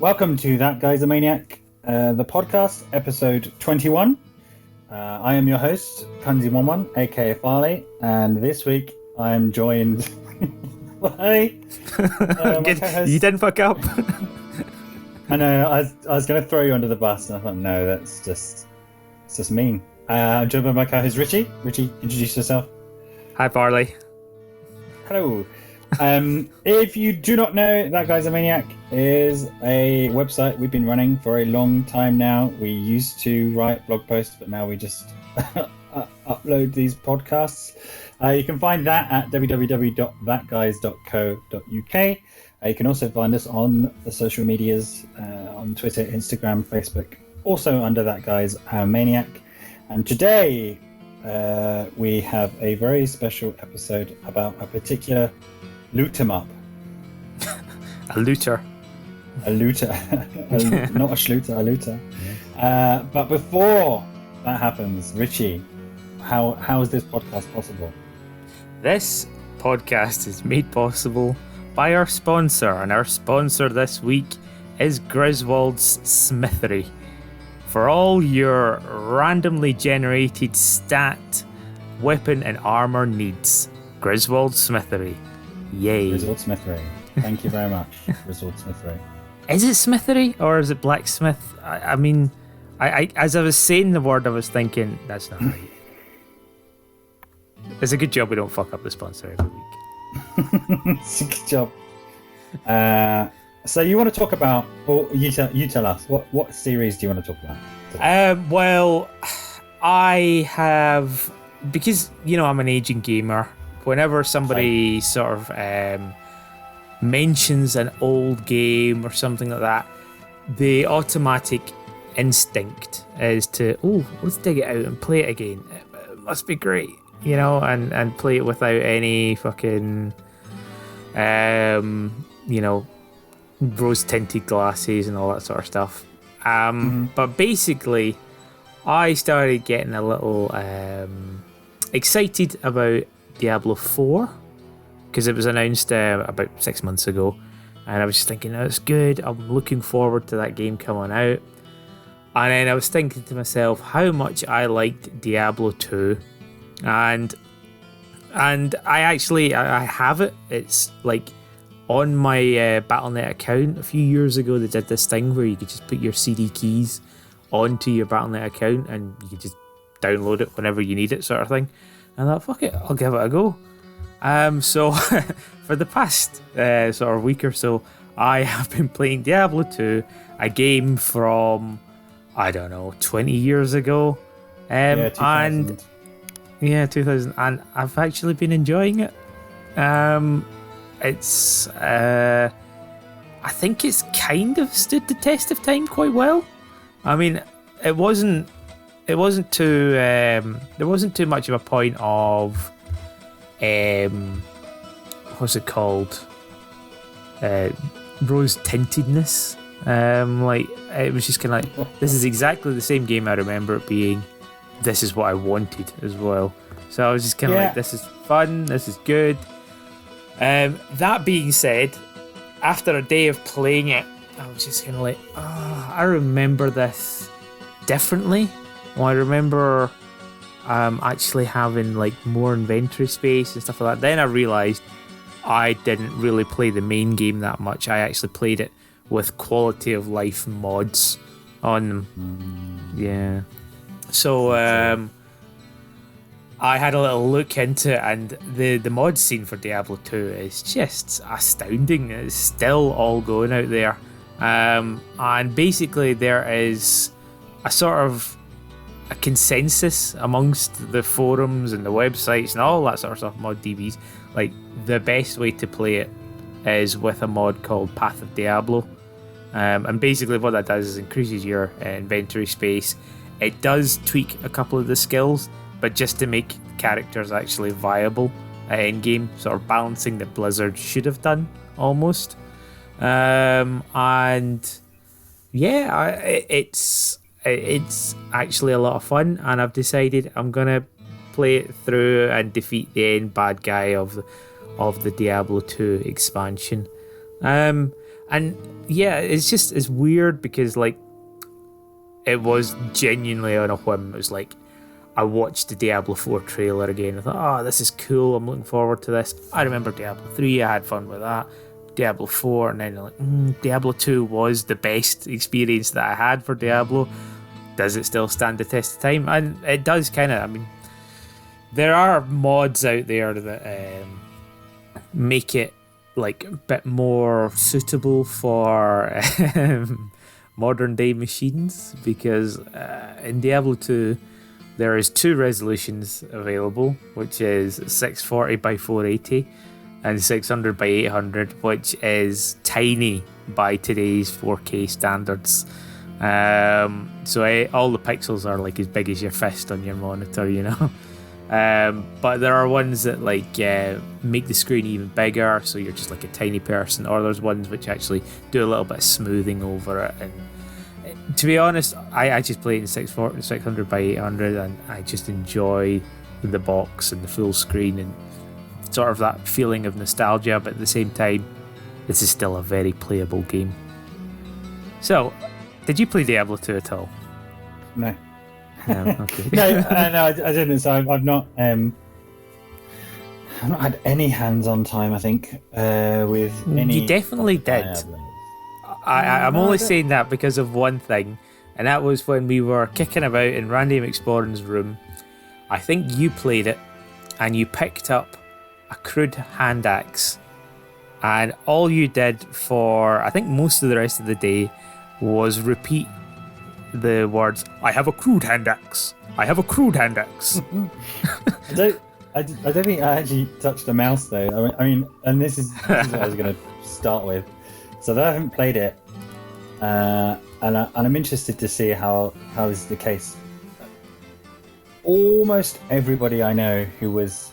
Welcome to That Guy's a Maniac, the podcast, episode 21. I am your host, Kanzi11, aka Farley, and this week I am joined by my co-host. You didn't fuck up. I know, I was going to throw you under the bus, and I thought, no, it's just mean. I'm joined by my co-host, Richie. Richie, introduce yourself. Hi, Farley. Hello. If you do not know, That Guy's a Maniac is a website we've been running for a long time now. We used to write blog posts, but now we just upload these podcasts. You can find that at www.thatguys.co.uk. You can also find us on the social medias, on Twitter, Instagram, Facebook, also under That Guy's a Maniac. And today we have a very special episode about a particular loot 'em up. A looter. Not a schluter, a looter. Yeah. But before that happens, Richie, how is this podcast possible? This podcast is made possible by our sponsor, and our sponsor this week is Griswold's Smithery. For all your randomly generated stat, weapon and armor needs, Griswold's Smithery. Yay. Griswold Smithery. Thank you very much, Griswold Smithery. Is it Smithery or is it Blacksmith? I mean, as I was saying the word, I was thinking, that's not right. It's a good job we don't fuck up the sponsor every week. It's a good job. So you want to talk about, or you tell us, what series do you want to talk about? Well, I have, because, I'm an aging gamer, whenever somebody sort of mentions an old game or something like that, the automatic instinct is to, let's dig it out and play it again. It must be great, and play it without any fucking, rose-tinted glasses and all that sort of stuff. But basically, I started getting a little excited about Diablo 4 because it was announced about 6 months ago, and I was just thinking, it's good, I'm looking forward to that game coming out. And then I was thinking to myself how much I liked Diablo 2, and I have it. It's like on my Battle.net account. A few years ago they did this thing where you could just put your CD keys onto your Battle.net account and you could just download it whenever you need it, sort of thing. And I thought, fuck it, I'll give it a go. So for the past sort of week or so, I have been playing Diablo 2, a game from, 20 years ago. 2000. 2000, and I've actually been enjoying it. It's, I think it's kind of stood the test of time quite well. I mean, it wasn't too there wasn't too much of a point of what's it called, rose tintedness. Like, it was just kind of like, this is exactly the same game I remember it being. This is what I wanted as well. So I was just kind of like, this is fun, this is good. That being said, after a day of playing it, I was just kind of like, I remember this differently. Well, I remember actually having like more inventory space and stuff like that. Then I realised I didn't really play the main game that much. I actually played it with quality of life mods on them. Yeah. So I had a little look into it, and the mod scene for Diablo 2 is just astounding. It's still all going out there. And basically there is a sort of a consensus amongst the forums and the websites and all that sort of stuff, mod DBs, like the best way to play it is with a mod called Path of Diablo. And basically what that does is increases your inventory space. It does tweak a couple of the skills, but just to make characters actually viable at endgame, sort of balancing that Blizzard should have done almost. And yeah, it's actually a lot of fun, and I've decided I'm gonna play it through and defeat the end bad guy of the Diablo 2 expansion. And yeah, it's weird because like it was genuinely on a whim. It was like I watched the Diablo 4 trailer again. I thought, oh, this is cool. I'm looking forward to this. I remember Diablo 3. I had fun with that. Diablo 4, and then like, Diablo 2 was the best experience that I had for Diablo. Does it still stand the test of time? And it does kind of. I mean, there are mods out there that make it like a bit more suitable for modern day machines, because in Diablo 2 there is 2 resolutions available, which is 640 by 480 and 600 by 800, which is tiny by today's 4K standards. So all the pixels are like as big as your fist on your monitor, you know. But there are ones that like make the screen even bigger, so you're just like a tiny person, or there's ones which actually do a little bit of smoothing over it. And to be honest, I just play it in 600 by 800, and I just enjoy the box and the full screen and sort of that feeling of nostalgia, but at the same time, this is still a very playable game. So, did you play Diablo 2 at all? No. No, okay. No, I didn't. So I've not had any hands-on time, I think, with any... You definitely did. I'm only saying that because of one thing, and that was when we were kicking about in Randy McSporran's room. I think you played it, and you picked up a crude hand axe, and all you did for, I think, most of the rest of the day was repeat the words, "I have a crude hand axe. I have a crude hand axe." I don't think I actually touched the mouse though. I mean, and this is what I was going to start with. So I haven't played it, and I'm interested to see how this is the case. Almost everybody I know who was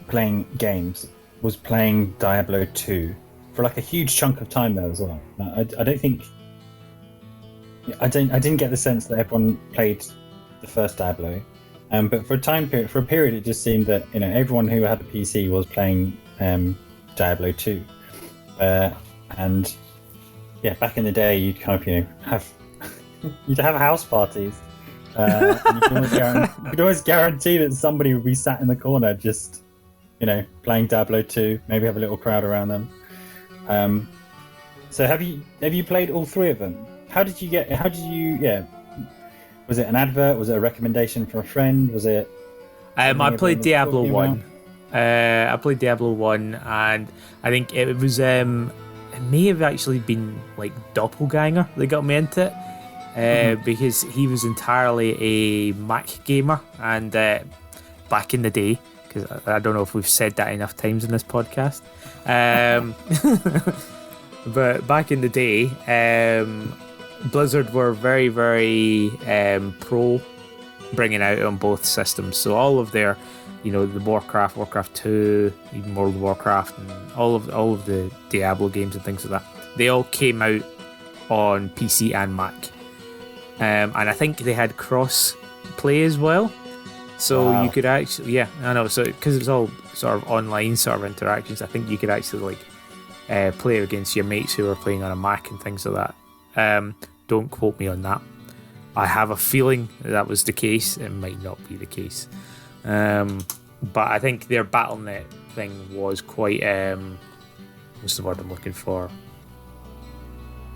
playing games was playing Diablo 2 for like a huge chunk of time there as well. I didn't get the sense that everyone played the first Diablo, but for a period, it just seemed that everyone who had a PC was playing Diablo 2, and yeah, back in the day, you'd kind of have you'd have house parties, and you could always guarantee that somebody would be sat in the corner just playing Diablo 2, maybe have a little crowd around them. So have you played all 3 of them? How did you was it an advert? Was it a recommendation from a friend? Was it I played Diablo 1. I played Diablo 1, and I think it was it may have actually been like Doppelganger that got me into it, because he was entirely a Mac gamer, and back in the day, because I don't know if we've said that enough times in this podcast, but back in the day, Blizzard were very, very pro bringing out on both systems. So all of their, the Warcraft 2, even World of Warcraft, and all of the Diablo games and things like that, they all came out on PC and Mac. And I think they had cross play as well. So you could actually, I know. So because it was all sort of online sort of interactions, I think you could actually play against your mates who were playing on a Mac and things like that. Don't quote me on that. I have a feeling that was the case. It might not be the case. But I think their Battle.net thing was quite... what's the word I'm looking for?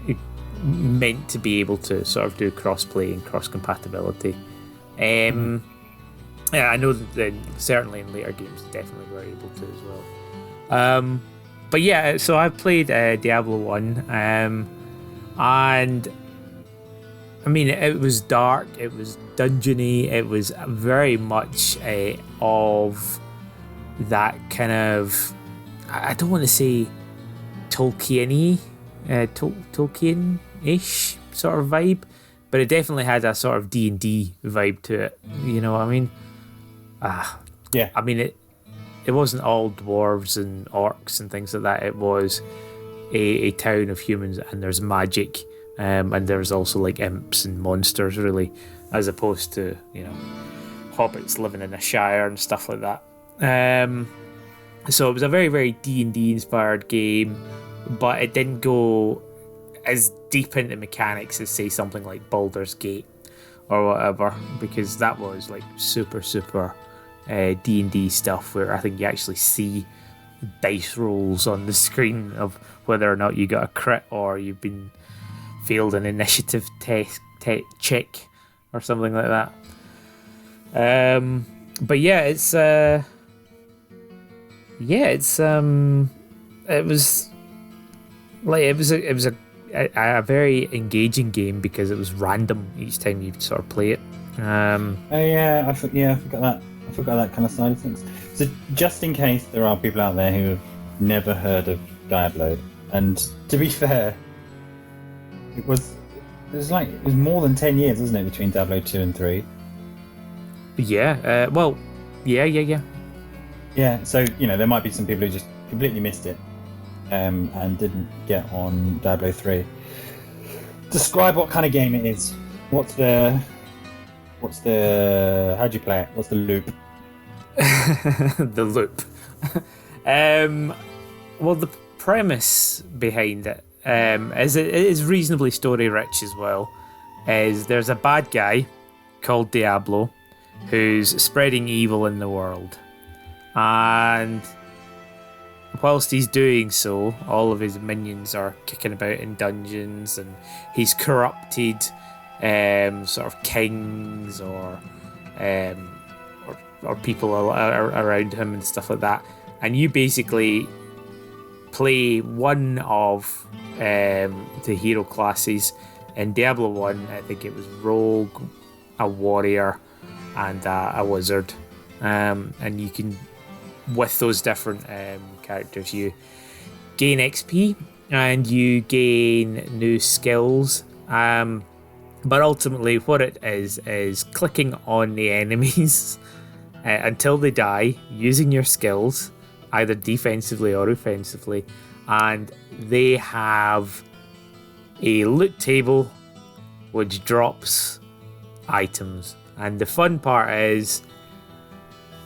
It meant to be able to sort of do cross-play and cross-compatibility. Yeah, I know that certainly in later games they definitely were able to as well. But yeah, so I've played Diablo 1, and I mean, it was dark, it was dungeony, it was very much of that kind of, I don't want to say Tolkien-y, Tolkien-ish sort of vibe, but it definitely had a sort of D&D vibe to it, you know what I mean? Yeah. I mean, it wasn't all dwarves and orcs and things like that. It was a town of humans, and there's magic, and there's also like imps and monsters, really, as opposed to hobbits living in a shire and stuff like that. So it was a very, very D&D inspired game, but it didn't go as deep into mechanics as, say, something like Baldur's Gate or whatever, because that was like super, super D&D stuff where I think you actually see dice rolls on the screen of whether or not you got a crit or you've been failed an initiative check or something like that. But yeah, it was a very engaging game because it was random each time you sort of play it. I forgot that kind of side of things. So just in case there are people out there who have never heard of Diablo, and to be fair, it was more than 10 years, wasn't it, between Diablo 2 and 3? Yeah. Yeah. Yeah. So there might be some people who just completely missed it, and didn't get on Diablo 3. Describe what kind of game it is. How do you play it? What's the loop? The loop. Well, the premise behind it is reasonably story rich as well. There's a bad guy called Diablo who's spreading evil in the world, and whilst he's doing so, all of his minions are kicking about in dungeons, and he's corrupted sort of kings or people around him and stuff like that. And you basically play one of the hero classes. In Diablo 1, I think it was rogue, a warrior, and a wizard. And you can, with those different characters, you gain XP and you gain new skills. But ultimately, what it is clicking on the enemies until they die, using your skills, either defensively or offensively, and they have a loot table which drops items. And the fun part is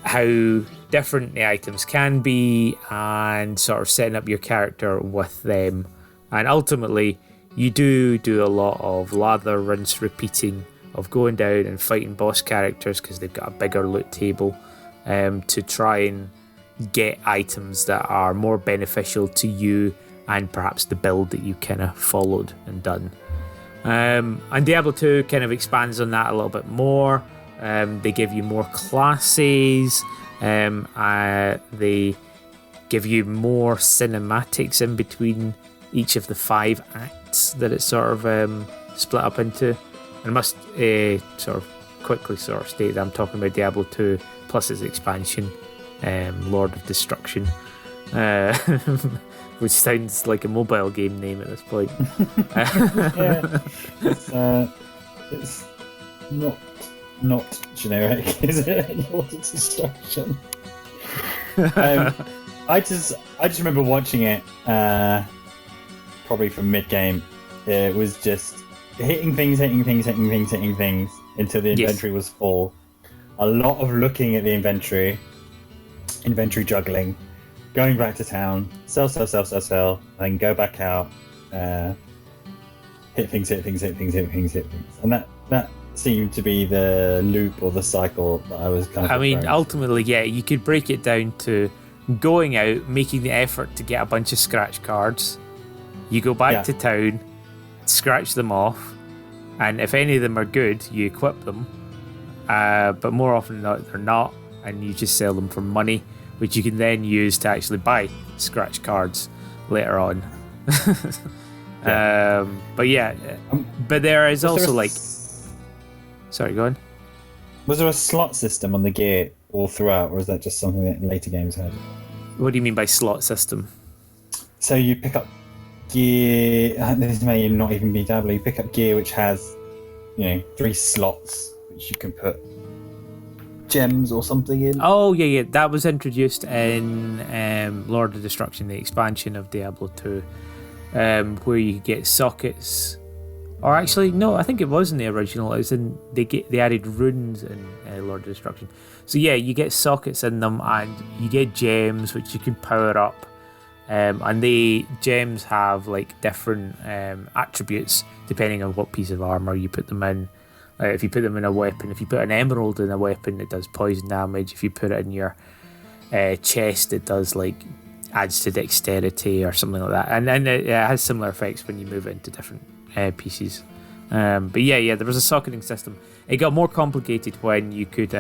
how different the items can be and sort of setting up your character with them. And ultimately, you do a lot of lather, rinse, repeating of going down and fighting boss characters because they've got a bigger loot table to try and get items that are more beneficial to you and perhaps the build that you kind of followed and done. And Diablo 2 kind of expands on that a little bit more. They give you more classes. They give you more cinematics in between each of the 5 acts that it's sort of split up into. And I must sort of quickly sort of state that I'm talking about Diablo 2 plus its expansion, Lord of Destruction, which sounds like a mobile game name at this point. Yeah, it's not generic, is it? Lord of Destruction. I just remember watching it probably from mid-game. It was just hitting things until the inventory was full. A lot of looking at the inventory juggling, going back to town, sell, and go back out, hit things. And that seemed to be the loop or the cycle that I was kind of... I mean, ultimately, yeah, you could break it down to going out, making the effort to get a bunch of scratch cards. You go back to town, scratch them off, and if any of them are good, you equip them. But more often than not, they're not, and you just sell them for money, which you can then use to actually buy scratch cards later on. But there is also Sorry, go on. Was there a slot system on the gear all throughout, or is that just something that later games had? What do you mean by slot system? So you pick up gear, this may not even be Diablo, you pick up gear which has, 3 slots which you can put gems or something in. Oh, yeah, that was introduced in Lord of Destruction, the expansion of Diablo 2, where you get sockets Or actually, no, I think it was in the original. It was in they added runes in Lord of Destruction. So yeah, you get sockets in them, and you get gems which you can power up. And the gems have like different attributes depending on what piece of armor you put them in. If you put them in a weapon, if you put an emerald in a weapon, it does poison damage. If you put it in your chest, it does like adds to dexterity or something like that. And then it has similar effects when you move it into different pieces. But yeah, there was a socketing system. It got more complicated when you could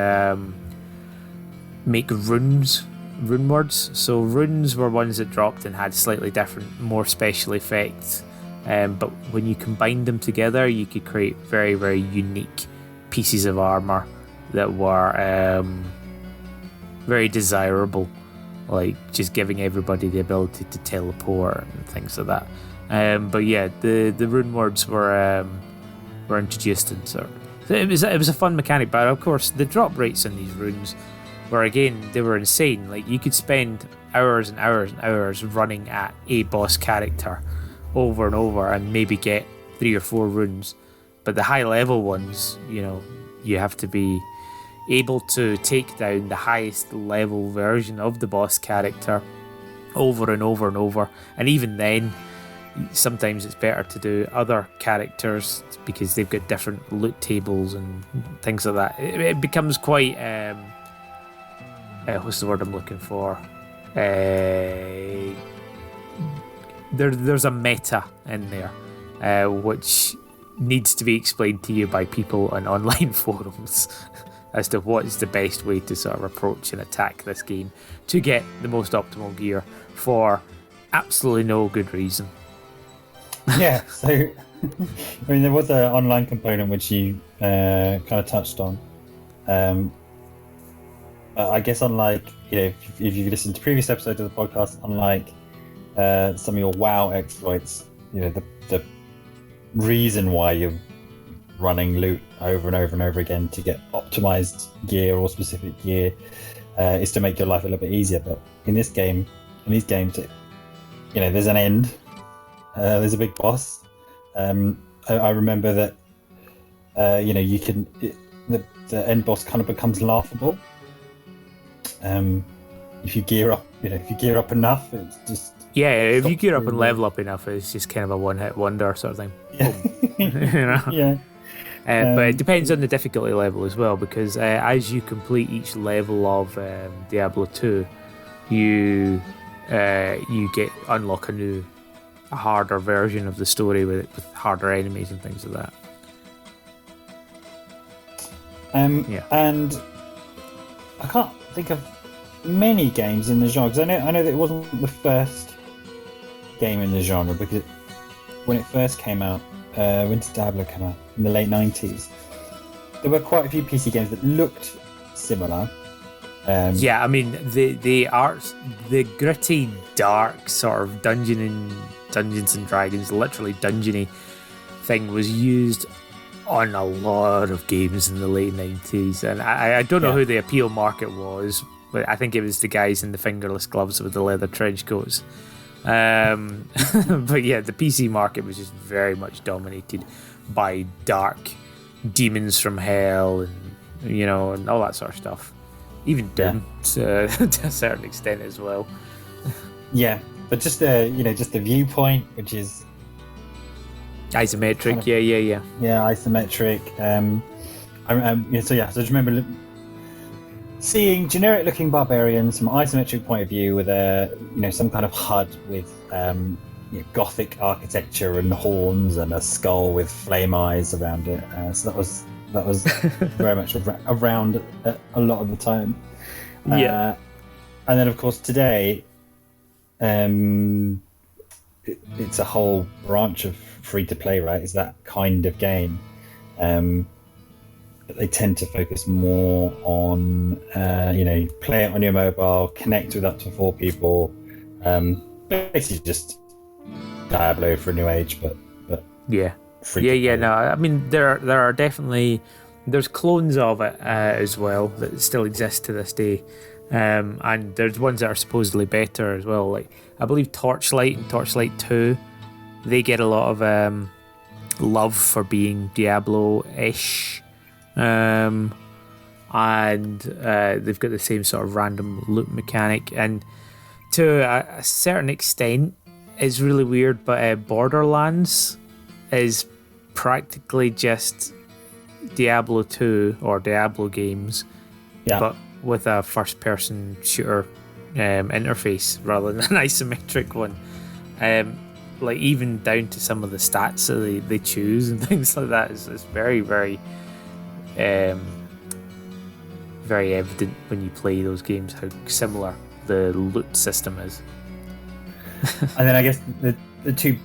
make rune words. So runes were ones that dropped and had slightly different, more special effects. But when you combined them together, you could create very, very unique pieces of armor that were very desirable, like just giving everybody the ability to teleport and things like that. But yeah, the rune words were introduced, and so it was a fun mechanic. But of course, the drop rates in these runes were, again, they were insane. Like, you could spend hours and hours and hours running at a boss character over and over and maybe get 3 or 4 runes. But the high level ones, you have to be able to take down the highest level version of the boss character over and over and over. And even then, sometimes it's better to do other characters because they've got different loot tables and things like that. It becomes quite what's the word I'm looking for? There's a meta in there, which needs to be explained to you by people on online forums as to what is the best way to sort of approach and attack this game to get the most optimal gear for absolutely no good reason. Yeah, so I mean, there was an online component which you kind of touched on. I guess unlike, if you've listened to previous episodes of the podcast, unlike some of your WoW exploits, the reason why you're running loot over and over and over again to get optimized gear or specific gear is to make your life a little bit easier. But in these games, there's an end. There's a big boss. I remember that you can the end boss kind of becomes laughable. If you gear up enough, it's just if you gear up and level up enough, it's just kind of a one-hit wonder sort of thing. Yeah. Yeah. But it depends on the difficulty level as well, because as you complete each level of Diablo 2, you unlock a harder version of the story with harder enemies and things like that. And I can't think of many games in the genre, because I know that it wasn't the first game in the genre, because when it first came out, when Diablo came out in the late 90s, there were quite a few PC games that looked similar. I mean, the gritty, dark sort of Dungeons and Dragons, literally dungeony thing was used on a lot of games in the late 90s, and I don't know who the appeal market was, but I think it was the guys in the fingerless gloves with the leather trench coats. But yeah, the PC market was just very much dominated by dark demons from hell and all that sort of stuff. Even Doom to a certain extent as well. Yeah, but just the viewpoint, which is isometric. Kind of, yeah, isometric. So just remember seeing generic-looking barbarians from an isometric point of view with some kind of HUD with Gothic architecture and horns and a skull with flame eyes around it. So that was very much around a lot of the time. And then of course today, it's a whole branch of free-to-play, right? It's that kind of game. But they tend to focus more on, play it on your mobile, connect with up to 4 people. Basically just Diablo for a new age, but free-to-play. No, I mean, there are definitely... There's clones of it as well that still exist to this day. And there's ones that are supposedly better as well. Like, I believe Torchlight and Torchlight 2, they get a lot of love for being Diablo-ish. And they've got the same sort of random loot mechanic. And to a certain extent, it's really weird, but Borderlands is practically just Diablo 2 or Diablo games, but with a first-person shooter interface rather than an isometric one. Like even down to some of the stats that they choose and things like that is very, very, very evident when you play those games how similar the loot system is. And then I guess the two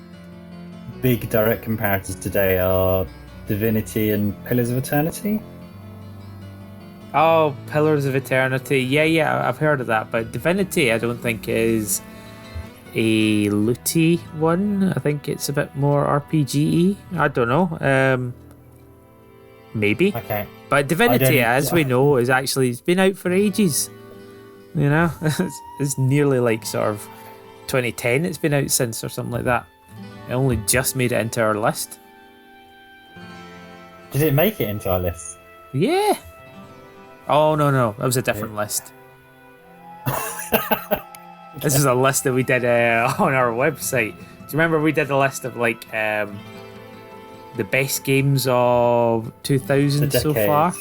big direct comparators today are Divinity and Pillars of Eternity. Oh, Pillars of Eternity. Yeah, I've heard of that. But Divinity, I don't think is a looty one. I think it's a bit more RPG-y. I don't know. Maybe. Okay. But Divinity, as we know, it's been out for ages. You know, it's nearly like sort of 2010 it's been out since or something like that. It only just made it into our list. Did it make it into our list? Yeah. Oh, no. That was a different list. This is a list that we did on our website. Do you remember we did a list of like the best games of 2000 so far?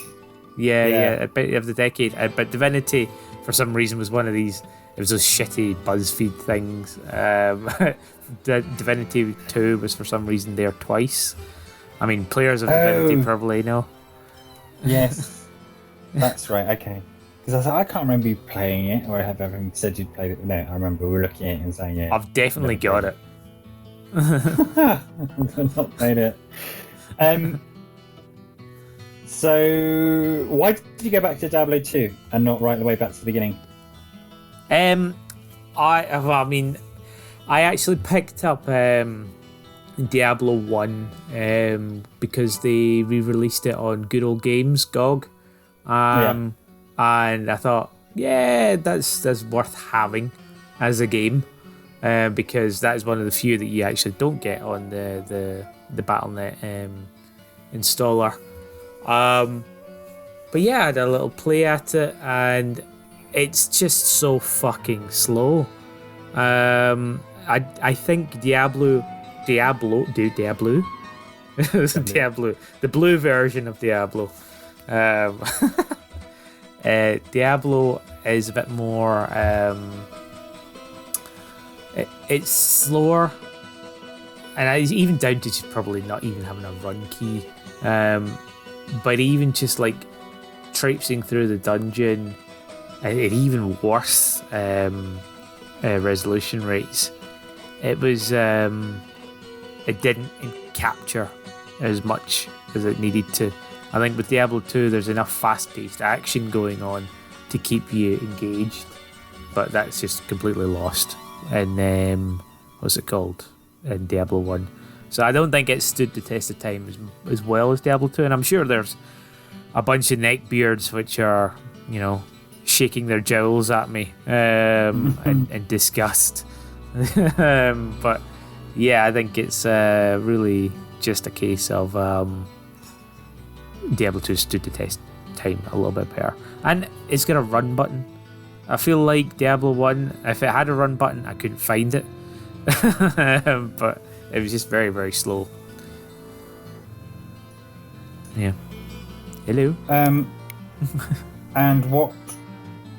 Yeah, a bit of the decade. But Divinity, for some reason, was one of these. It was those shitty BuzzFeed things. Divinity 2 was for some reason there twice. I mean, players of Divinity probably know. Yes, that's right. Okay, because I was like, I can't remember you playing it, or have ever said you'd played it. No, I remember we were looking at it and saying, "Yeah, I've definitely got it." I've not played it. So, why did you go back to Diablo 2 and not right the way back to the beginning? I actually picked up Diablo 1 because they re-released it on Good Old Games, GOG. And I thought, that's worth having as a game, because that is one of the few that you actually don't get on the Battle.net installer. But yeah, I had a little play at it, and it's just so fucking slow. I think Diablo, the blue version of Diablo. Diablo is a bit more. It's slower, and even down to just probably not even having a run key. But even just like traipsing through the dungeon, and even worse resolution rates. It was it didn't capture as much as it needed to. I think with Diablo 2 there's enough fast-paced action going on to keep you engaged, but that's just completely lost in what's it called, in Diablo 1. So I don't think it stood the test of time as well as Diablo 2, and I'm sure there's a bunch of neckbeards which are, you know, shaking their jowls at me in disgust. But yeah, I think it's really just a case of Diablo 2 stood the test time a little bit better, and it's got a run button. I feel like Diablo 1, if it had a run button, I couldn't find it. But it was just very, very slow. Yeah. Hello. And what?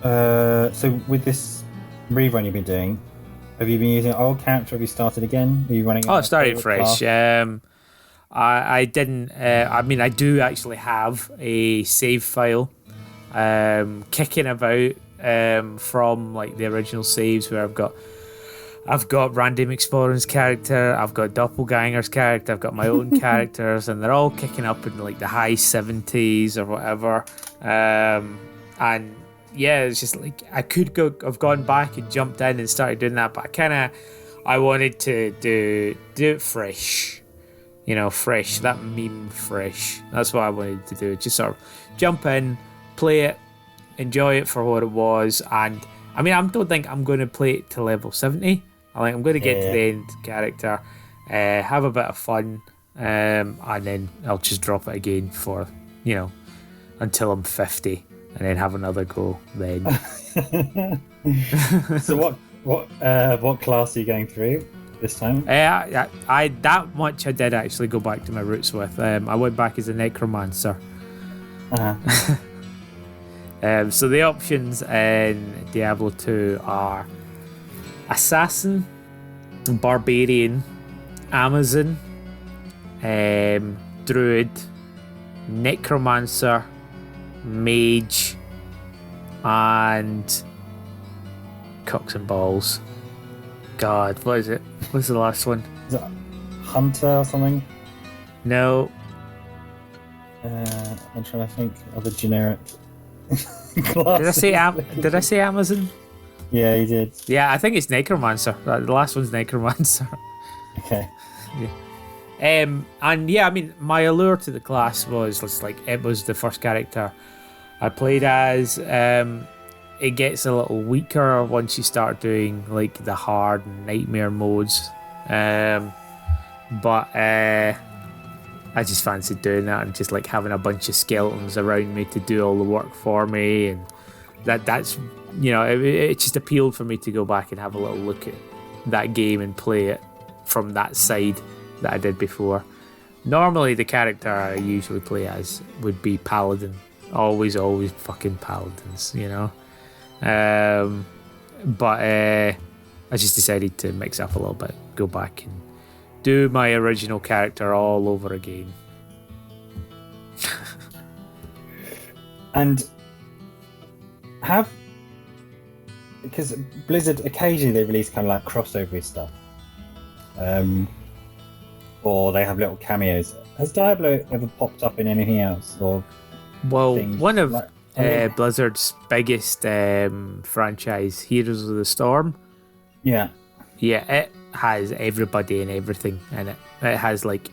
So with this rerun you've been doing, have you been using an old character? Have you started again? Are you running? I started fresh. I didn't. I mean, I do actually have a save file, kicking about from like the original saves where I've got Random Explorer's character, I've got Doppelganger's character, I've got my own characters, and they're all kicking up in like the high 70s or whatever. And yeah, it's just like I could have gone back and jumped in and started doing that, but I wanted to do it fresh. You know, fresh, that meme fresh. That's what I wanted to do. Just sort of jump in, play it, enjoy it for what it was. And I mean, I don't think I'm going to play it to level 70. I think I'm going to get to the end character, have a bit of fun, and then I'll just drop it again for, until I'm 50, and then have another go then. So what class are you going through this time? I that much I did actually go back to my roots with. I went back as a necromancer. So the options in Diablo 2 are assassin, barbarian, Amazon, druid, necromancer, mage, and cocks and balls. God, what is it? What's the last one? Is it hunter or something? No. I'm trying to think of a generic Did I say Amazon? Yeah, you did. Yeah, I think it's necromancer. The last one's necromancer. Okay. Yeah. And yeah, I mean, my allure to the class was just like, it was the first character I played as. It gets a little weaker once you start doing like the hard nightmare modes. But I just fancied doing that and just like having a bunch of skeletons around me to do all the work for me, and that's it just appealed for me to go back and have a little look at that game and play it from that side that I did before. Normally the character I usually play as would be paladin. Always fucking paladins, but I just decided to mix up a little bit, go back and do my original character all over again. And because Blizzard occasionally they release kind of like crossover stuff, or they have little cameos. Has Diablo ever popped up in anything else? Or one of Blizzard's biggest franchise, Heroes of the Storm. Yeah, it has everybody and everything in it. It has like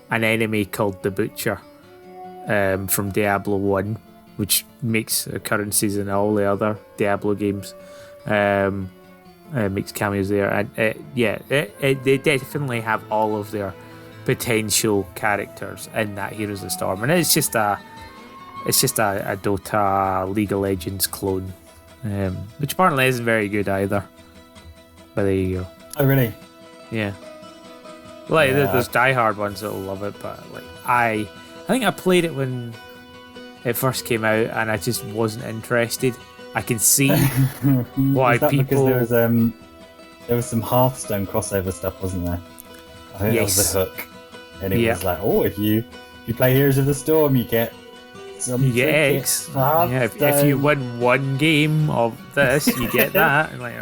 an enemy called the Butcher from Diablo 1, which makes occurrences in all the other Diablo games. Makes cameos there, and they definitely have all of their potential characters in that Heroes of the Storm, and it's just a Dota League of Legends clone, which apparently isn't very good either. But there you go. Oh really? Yeah. There's diehard ones that'll love it, but like I think I played it when it first came out, and I just wasn't interested. I can see why people. Because there was some Hearthstone crossover stuff, wasn't there? I think that was the hook, and it was like, if you play Heroes of the Storm, you get X. Yeah, if you win one game of this, you get that. And like,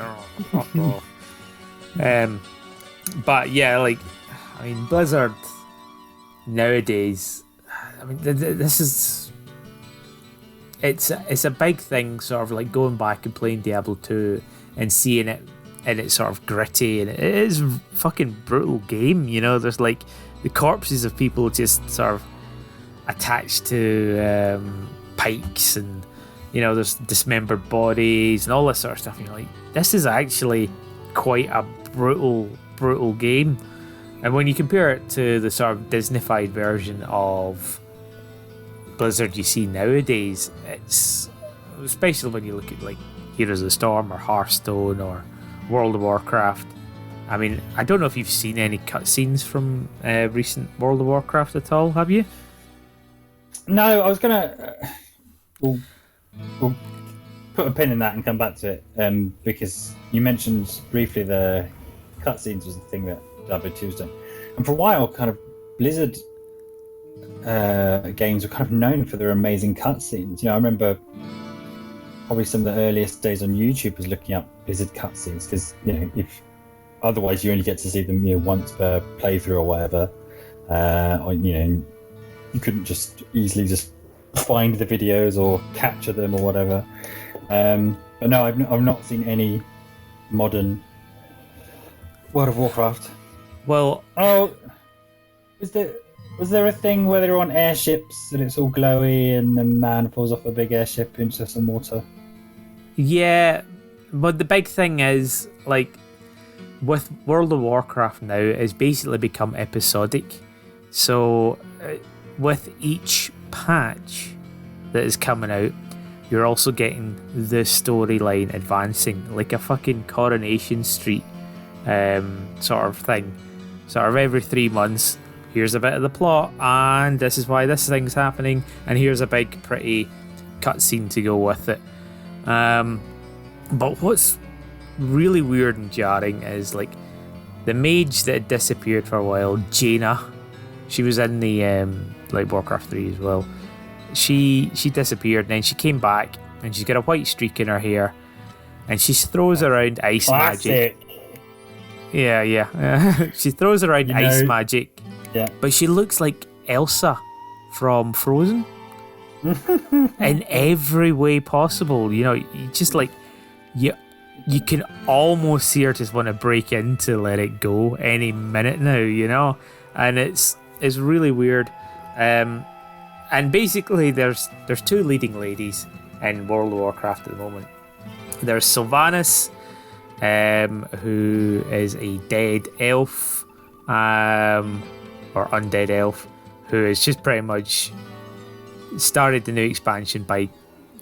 fuck off. But yeah, like, I mean, Blizzard nowadays, I mean, this is, it's a big thing, sort of like going back and playing Diablo 2 and seeing it in its sort of gritty, and it is a fucking brutal game, there's like the corpses of people just sort of attached to pikes, and there's dismembered bodies and all this sort of stuff, and you're like, this is actually quite a brutal game. And when you compare it to the sort of Disney-fied version of Blizzard you see nowadays, it's, especially when you look at like Heroes of the Storm or Hearthstone or World of Warcraft. I mean, I don't know if you've seen any cutscenes from recent World of Warcraft at all, have you? No, I was gonna we'll put a pin in that and come back to it, because you mentioned briefly the cutscenes was the thing that Diablo 2 was doing, and for a while, kind of Blizzard games were kind of known for their amazing cutscenes. I remember probably some of the earliest days on YouTube was looking up Blizzard cutscenes, because if otherwise you only get to see them once per playthrough or whatever, or you couldn't just easily just find the videos or capture them or whatever. But no, I've not seen any modern World of Warcraft. Well, was there a thing where they're on airships and it's all glowy and the man falls off a big airship into some water? Yeah, but the big thing is, like, with World of Warcraft now, it's basically become episodic. So with each patch that is coming out, you're also getting the storyline advancing, like a fucking Coronation Street sort of thing. Sort of every 3 months, here's a bit of the plot, and this is why this thing's happening, and here's a big, pretty cutscene to go with it. But what's really weird and jarring is, like, the mage that had disappeared for a while, Jaina, she was in the like Warcraft 3 as well. She disappeared, and then she came back, and she's got a white streak in her hair, and she throws around ice magic. Yeah. She throws around ice magic. Yeah. But she looks like Elsa from Frozen. In every way possible. You know, you just like you can almost see her just want to break into Let It Go any minute now, you know? And it's really weird. And basically there's 2 leading ladies in World of Warcraft at the moment. There's Sylvanas, who is a dead elf, or undead elf, who has just pretty much started the new expansion by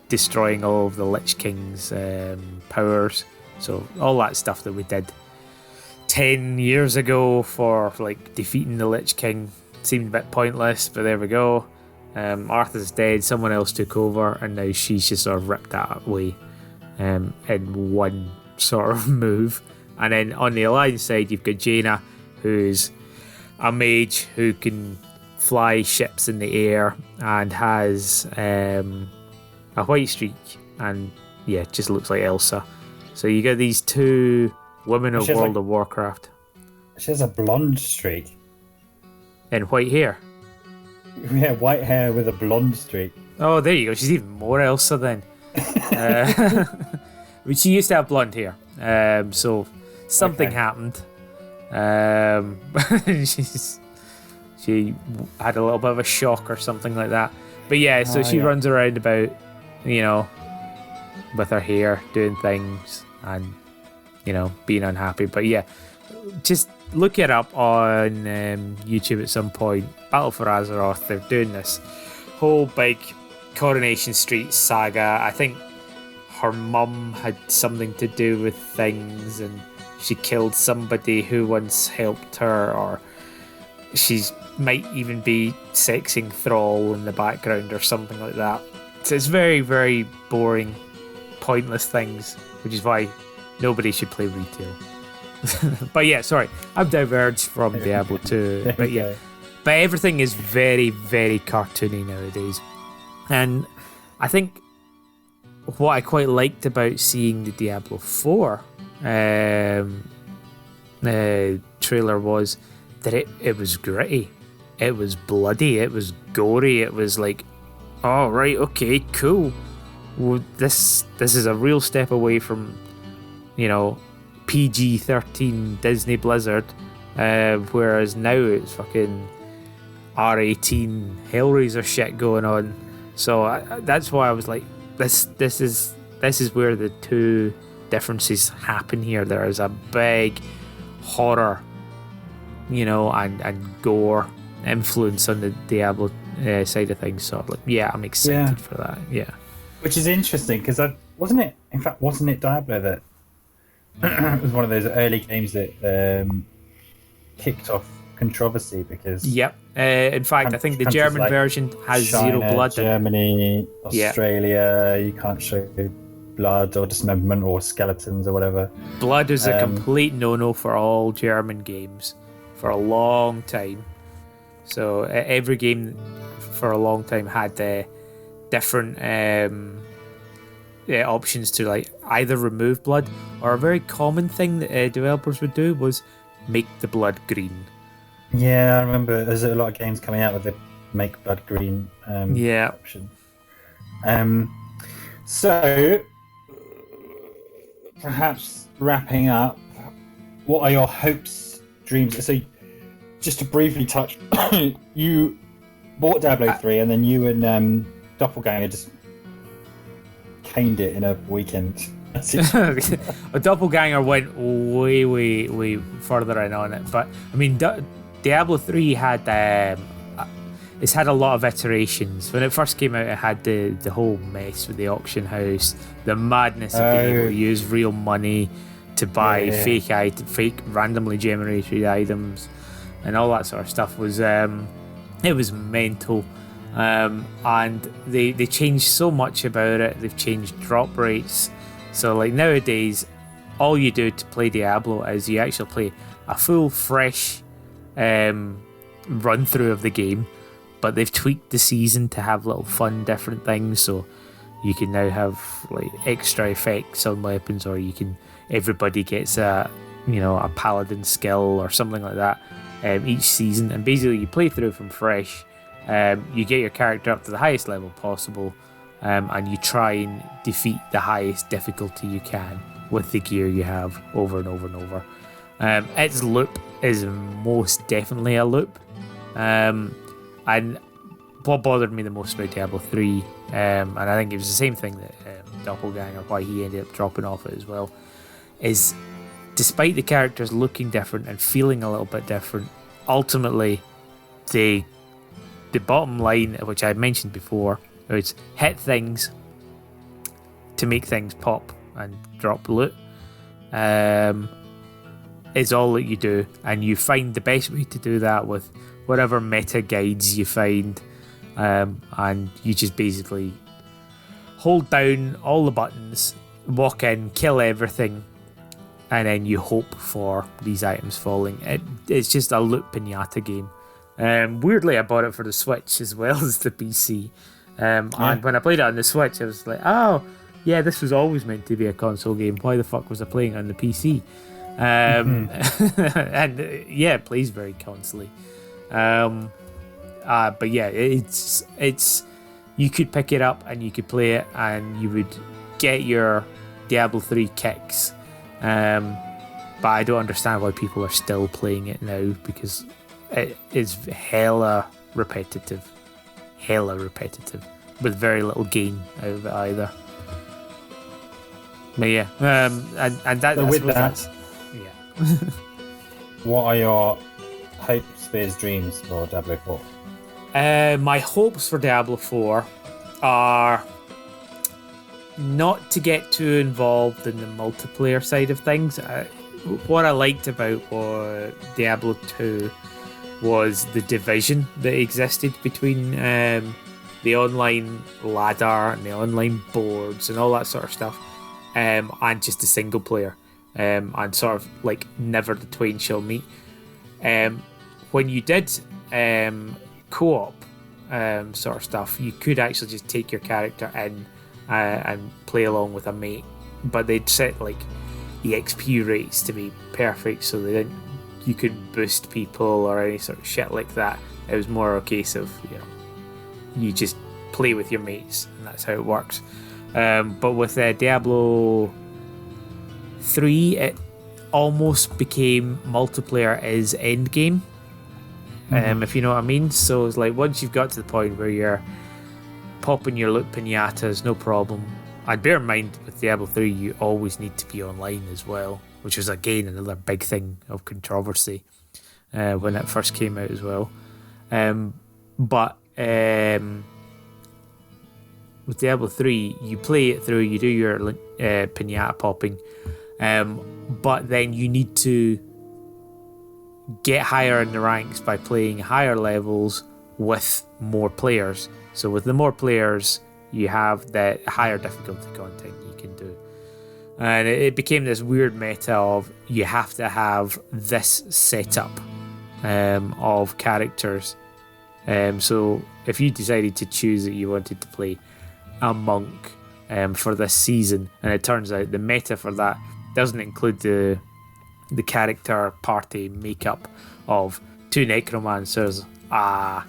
destroying all of the Lich King's powers. So all that stuff that we did 10 years ago for like defeating the Lich King seemed a bit pointless, but there we go. Arthur's dead, someone else took over, and now she's just sort of ripped that away in one sort of move. And then on the Alliance side, you've got Jaina, who's a mage who can fly ships in the air and has a white streak, and yeah, just looks like Elsa. So you got these 2 women of World of Warcraft. She has a blonde streak. And white hair. Yeah, white hair with a blonde streak. Oh, there you go. She's even more Elsa then. But she used to have blonde hair. So something happened. She had a little bit of a shock or something like that. But yeah, so she runs around about, you know, with her hair, doing things and, you know, being unhappy. But yeah, just look it up on YouTube at some point. Battle for Azeroth, they're doing this whole big Coronation Street saga. I think her mum had something to do with things, and she killed somebody who once helped her, or she's might even be sexing Thrall in the background or something like that. So it's very, very boring, pointless things, which is why nobody should play retail. But yeah, sorry, I've diverged from Diablo 2. But yeah, but everything is very, very cartoony nowadays. And I think what I quite liked about seeing the Diablo 4 trailer was that it was gritty, it was bloody, it was gory, it was like, oh right, okay, cool. Well, this is a real step away from, you know, PG-13 Disney Blizzard, whereas now it's fucking R18 Hellraiser shit going on. So that's why I was like, this is where the 2 differences happen here. There is a big horror, you know, and gore influence on the Diablo side of things. So like, yeah, I'm excited for that. Yeah, which is interesting because wasn't it Diablo that it was one of those early games that kicked off controversy because in fact I think the German version has China, 0 blood. Germany, Australia, you can't show blood or dismemberment or skeletons or whatever. Blood is a complete no-no for all German games for a long time. So every game for a long time had different options to like either remove blood, or a very common thing that developers would do was make the blood green. Yeah, I remember there's a lot of games coming out with the make blood green option. So perhaps wrapping up, what are your hopes, dreams? So just to briefly touch, you bought Diablo 3 and then you and Doppelganger just caned it in a weekend. A Doppelganger went way further in on it, but I mean Diablo 3 had it's had a lot of iterations. When it first came out, it had the whole mess with the auction house, the madness of being able to use real money to buy fake randomly generated items, and all that sort of stuff. It was mental. And they changed so much about it. They've changed drop rates. So like nowadays, all you do to play Diablo is you actually play a full fresh run through of the game, but they've tweaked the season to have little fun different things. So you can now have like extra effects on weapons, or everybody gets a paladin skill or something like that each season, and basically you play through from fresh. You get your character up to the highest level possible, and you try and defeat the highest difficulty you can with the gear you have over and over and over. Its loop is most definitely a loop. And what bothered me the most about Diablo 3, and I think it was the same thing that Doppelganger, why he ended up dropping off it as well, is despite the characters looking different and feeling a little bit different, ultimately the bottom line, which I mentioned before, is hit things to make things pop and drop loot. Is all that you do, and you find the best way to do that with whatever meta guides you find, and you just basically hold down all the buttons, walk in, kill everything, and then you hope for these items falling. It's just a loot pinata game. Weirdly, I bought it for the Switch as well as the PC, and when I played it on the Switch, I was like, oh yeah, this was always meant to be a console game. Why the fuck was I playing it on the PC? And yeah, it plays very console-y. But yeah, it's you could pick it up and you could play it, and you would get your Diablo 3 kicks. But I don't understand why people are still playing it now, because it is hella repetitive, with very little gain out of it either. But yeah, and that. So with that, yeah. What are your hopes, fears, dreams for Diablo 4? My hopes for Diablo 4 are not to get too involved in the multiplayer side of things. What I liked about Diablo 2 was the division that existed between the online ladder and the online boards and all that sort of stuff, and just the single player, and sort of like never the twain shall meet. When you did co-op sort of stuff, you could actually just take your character in and play along with a mate, but they'd set like the XP rates to be perfect, so you couldn't boost people or any sort of shit like that. It was more a case of, you just play with your mates, and that's how it works. But with Diablo 3, it almost became multiplayer is endgame, if you know what I mean. So it's like, once you've got to the point where you're popping your loot pinatas, no problem. And bear in mind, with Diablo 3, you always need to be online as well, which was again another big thing of controversy when it first came out as well. But with Diablo 3, you play it through, you do your pinata popping, but then you need to get higher in the ranks by playing higher levels with more players. So with the more players, you have the higher difficulty content you can do. And it became this weird meta of you have to have this setup of characters. So if you decided to choose that you wanted to play a monk for this season, and it turns out the meta for that doesn't include the character party makeup of 2 necromancers, a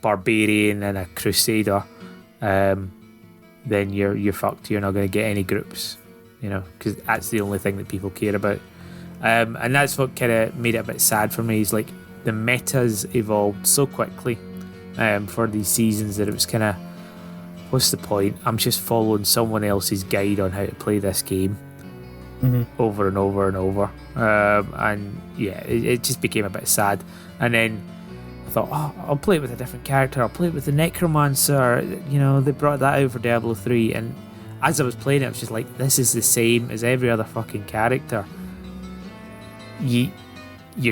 barbarian and a crusader, then you're fucked. You're not going to get any groups, because that's the only thing that people care about. And that's what kind of made it a bit sad for me, is like the metas evolved so quickly for these seasons that it was kind of, what's the point? I'm just following someone else's guide on how to play this game. over and over and over. And yeah, it just became a bit sad. And then I thought, oh, I'll play it with a different character. I'll play it with the Necromancer. You know, they brought that out for Diablo 3. And as I was playing it, I was just like, this is the same as every other fucking character. You're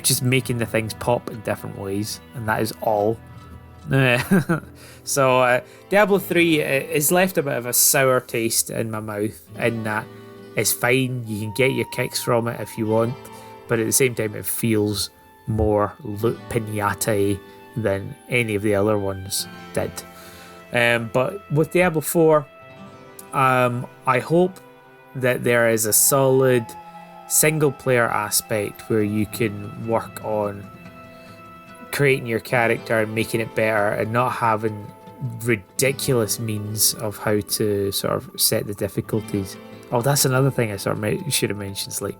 just making the things pop in different ways. And that is all. So Diablo 3 is left a bit of a sour taste in my mouth, in that it's fine, you can get your kicks from it if you want, but at the same time it feels more loot pinata than any of the other ones did. But with Diablo 4, I hope that there is a solid single player aspect where you can work on creating your character and making it better, and not having ridiculous means of how to sort of set the difficulties. Oh, that's another thing I sort of should have mentioned. It's like,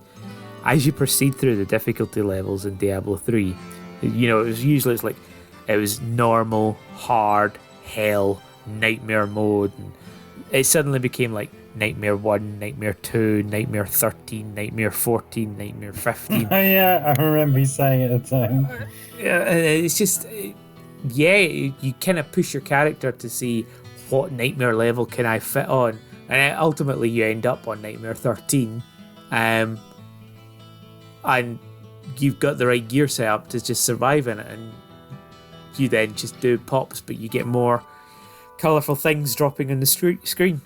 as you proceed through the difficulty levels in Diablo 3, you know, it was normal, hard, hell, nightmare mode, and it suddenly became like Nightmare 1, Nightmare 2, Nightmare 13, Nightmare 14, Nightmare 15. Yeah, I remember you saying at the time. Yeah, it's just, yeah, you kind of push your character to see what nightmare level can I fit on, and ultimately you end up on Nightmare 13, and you've got the right gear set up to just survive in it, and you then just do pops, but you get more colourful things dropping on the screen.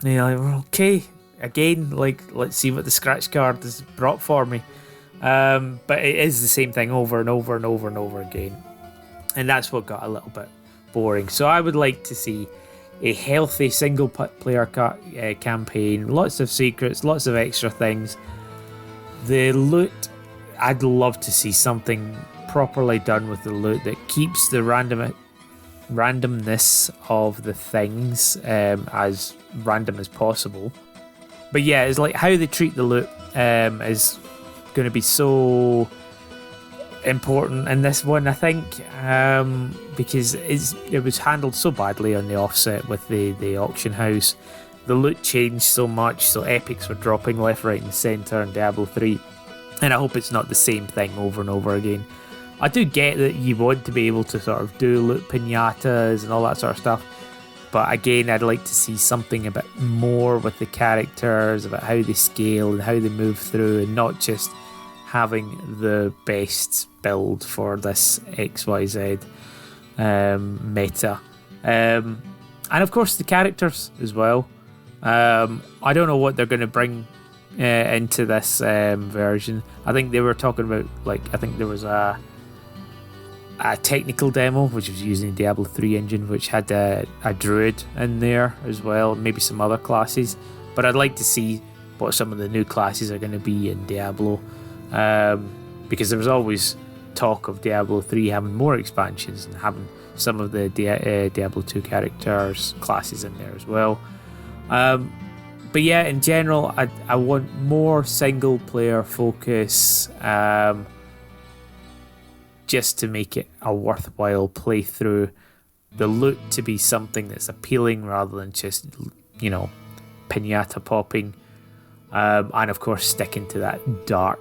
And you're like, well, okay, again, like, let's see what the scratch card has brought for me. But it is the same thing over and over and over and over again. And that's what got a little bit boring. So I would like to see a healthy single player campaign, lots of secrets, lots of extra things. The loot, I'd love to see something properly done with the loot that keeps the randomness of the things as random as possible. But yeah, it's like how they treat the loot is going to be so important in this one, I think, because it was handled so badly on the offset with the auction house. The loot changed so much, so epics were dropping left, right and centre in Diablo 3, and I hope it's not the same thing over and over again. I do get that you want to be able to sort of do loot pinatas and all that sort of stuff, but again, I'd like to see something a bit more with the characters, about how they scale and how they move through, and not just having the best build for this XYZ meta. And of course the characters as well. I don't know what they're going to bring into this version. I think they were talking about, like, I think there was a technical demo which was using the Diablo 3 engine, which had a druid in there as well, maybe some other classes, but I'd like to see what some of the new classes are going to be in Diablo, because there was always talk of Diablo 3 having more expansions and having some of the Diablo 2 characters, classes in there as well. But yeah, in general, I want more single player focus, just to make it a worthwhile playthrough. The loot to be something that's appealing rather than just, you know, pinata popping. And of course sticking to that dark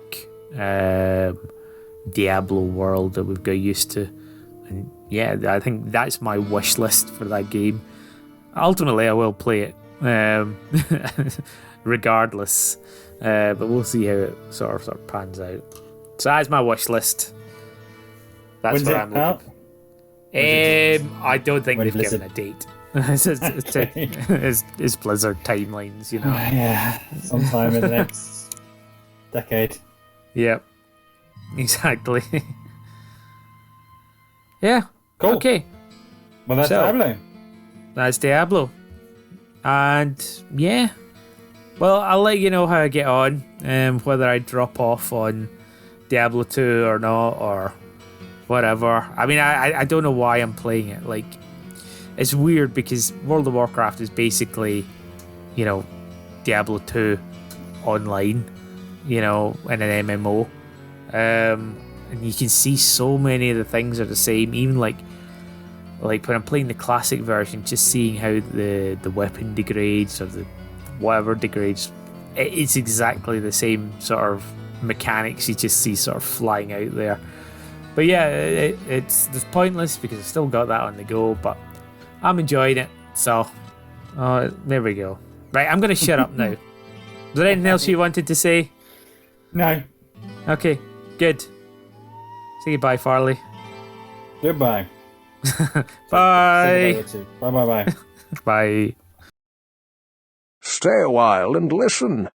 Diablo world that we've got used to. And yeah, I think that's my wish list for that game. Ultimately I will play it regardless, but we'll see how it sort of pans out. So that's my wish list. That's When's where it I'm out? looking. I don't think they've Blizzard? given a date. It's Blizzard timelines, you know. Yeah, sometime in the next decade. Yep, exactly. Yeah. Cool. Okay. Well, that's Diablo. That's Diablo. And yeah, well, I'll let you know how I get on, whether I drop off on Diablo 2 or not, or whatever. I mean, I don't know why I'm playing it. Like, it's weird because World of Warcraft is basically, you know, Diablo 2 online, you know, in an MMO. And you can see so many of the things are the same. Even like when I'm playing the classic version, just seeing how the weapon degrades or the whatever degrades it's exactly the same sort of mechanics you just see sort of flying out there. But yeah, it's pointless because I've still got that on the go, but I'm enjoying it. So, there we go. Right, I'm going to shut up now. Is there anything else you wanted to say? No. Okay, good. Say goodbye, Farley. Goodbye. Bye. Bye. Bye. Stay a while and listen.